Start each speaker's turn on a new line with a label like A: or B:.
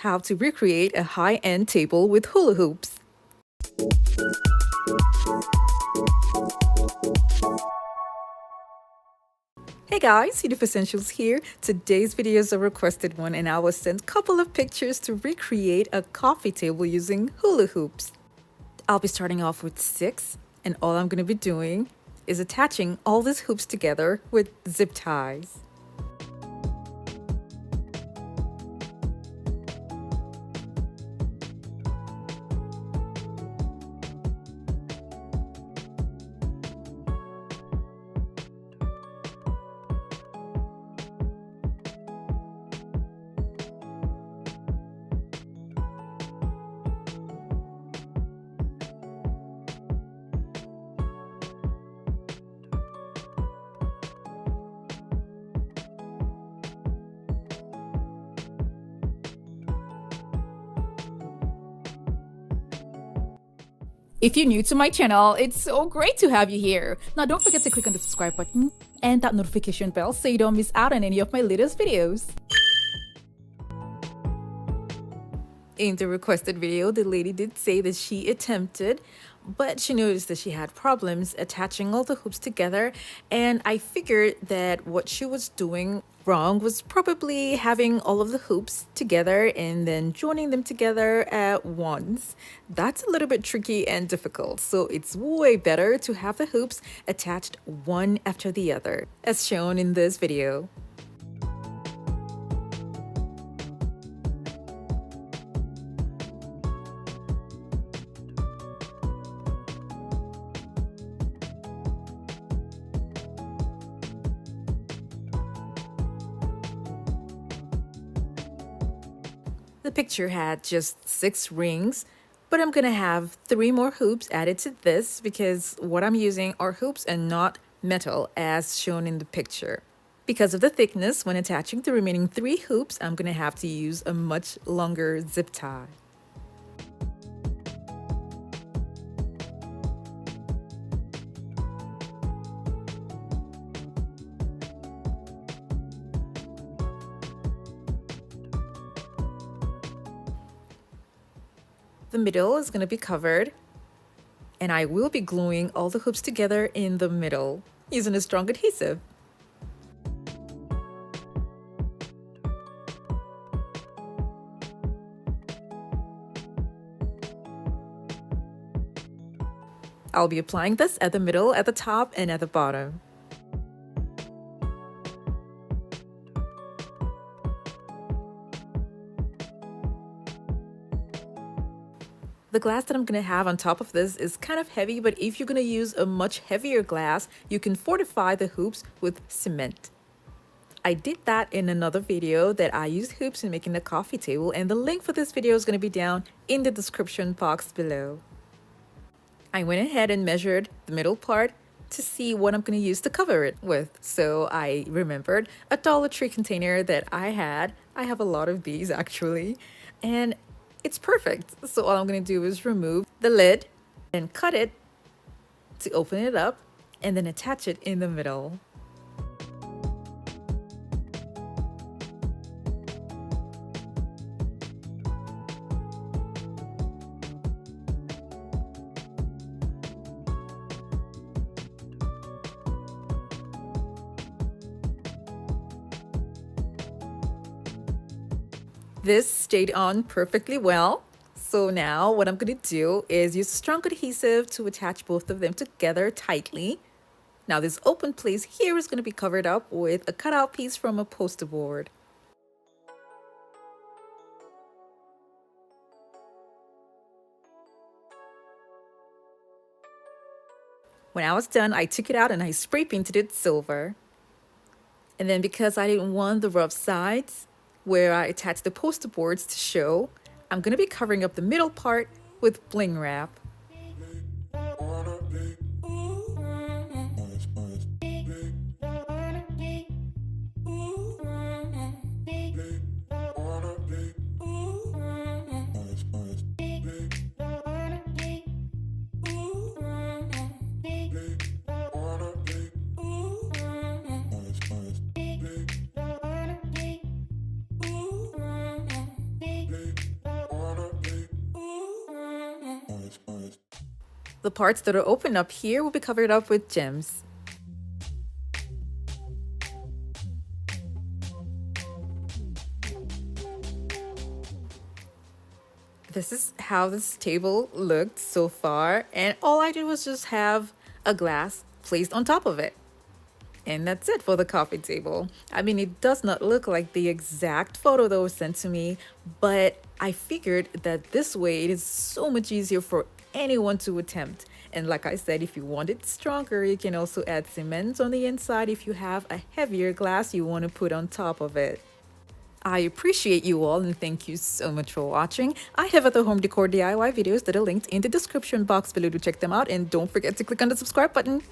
A: how to recreate a high-end table with hula hoops. Hey guys, Unique Essentials here. Today's video is a requested one and I was sent a couple of pictures to recreate a coffee table using hula hoops. I'll be starting off with 6 and all I'm going to be doing is attaching all these hoops together with zip ties. If you're new to my channel, it's so great to have you here. Now don't forget to click on the subscribe button and that notification bell so you don't miss out on any of my latest videos. In the requested video, the lady did say that she attempted, but she noticed that she had problems attaching all the hoops together, and I figured that what she was doing wrong was probably having all of the hoops together and then joining them together at once. That's a little bit tricky and difficult, so it's way better to have the hoops attached one after the other, as shown in this video. The picture had just 6 rings, but I'm gonna have 3 more hoops added to this because what I'm using are hoops and not metal as shown in the picture. Because of the thickness, when attaching the remaining 3 hoops, I'm gonna have to use a much longer zip tie. The middle is going to be covered, and I will be gluing all the hoops together in the middle using a strong adhesive. I'll be applying this at the middle, at the top, and at the bottom. The glass that I'm going to have on top of this is kind of heavy, but if you're going to use a much heavier glass, you can fortify the hoops with cement. I did that in another video that I used hoops in making a coffee table, and the link for this video is going to be down in the description box below. I went ahead and measured the middle part to see what I'm going to use to cover it with. So I remembered a Dollar Tree container that I had. I have a lot of these actually, and it's perfect. So all I'm going to do is remove the lid and cut it to open it up and then attach it in the middle. This stayed on perfectly well. So now what I'm going to do is use strong adhesive to attach both of them together tightly. Now this open place here is going to be covered up with a cutout piece from a poster board. When I was done, I took it out and I spray painted it silver. And then because I didn't want the rough sides where I attached the poster boards to show, I'm going to be covering up the middle part with bling wrap. The parts that are open up here will be covered up with gems. This is how this table looked so far, and all I did was just have a glass placed on top of it. And that's it for the coffee table. I mean, it does not look like the exact photo that was sent to me, but I figured that this way it is so much easier for anyone to attempt. And like I said, if you want it stronger, you can also add cement on the inside if you have a heavier glass you want to put on top of it. I appreciate you all and thank you so much for watching. I have other home decor DIY videos that are linked in the description box below to check them out, and don't forget to click on the subscribe button.